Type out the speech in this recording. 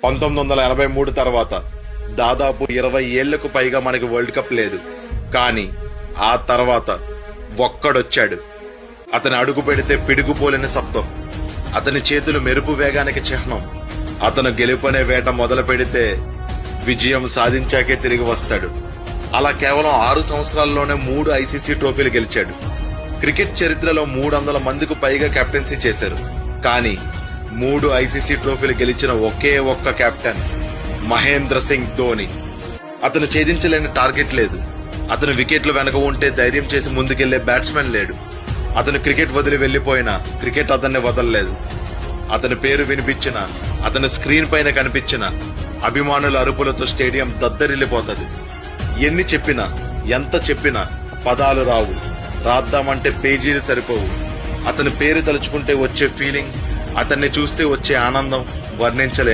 1983 తర్వాత దాదాపు 20 ఏళ్లకు పైగా మనకి వరల్డ్ కప్ లేదు. కానీ ఆ తర్వాత ఒక్కడొచ్చాడు. అతని అడుగు పెడితే పిడుగుపోలేని శబ్దం, అతని చేతులు మెరుపు వేగానికి చిహ్నం. అతను గెలుపనే వేట మొదలు పెడితే విజయం సాధించాకే తిరిగి వస్తాడు. అలా కేవలం 6 సంవత్సరాల్లోనే 3 ఐసీసీ ట్రోఫీలు గెలిచాడు. క్రికెట్ చరిత్రలో 300 మందికి పైగా కెప్టెన్సీ చేశారు. కానీ 3 ఐసీసీ ట్రోఫీలు గెలిచిన ఒకే ఒక్క కెప్టెన్ మహేంద్ర సింగ్ ధోని. అతను ఛేదించలేని టార్గెట్ లేదు. అతను వికెట్లు వెనక ఉంటే ధైర్యం చేసి ముందుకెళ్లే బ్యాట్స్మెన్ లేడు. అతను క్రికెట్ వదిలి వెళ్లిపోయినా క్రికెట్ అతన్ని వదలలేదు. అతని పేరు వినిపించిన, అతని స్క్రీన్ పైన కనిపించిన అభిమానుల అరుపులతో స్టేడియం దద్దరిల్లిపోతది. ఎన్ని చెప్పినా, ఎంత చెప్పినా పదాలు రావు. రాద్దామంటే పేజీలు సరిపోవు. అతని పేరు తలుచుకుంటే వచ్చే ఫీలింగ్, అతన్ని చూస్తే వచ్చే ఆనందం వర్ణించలే.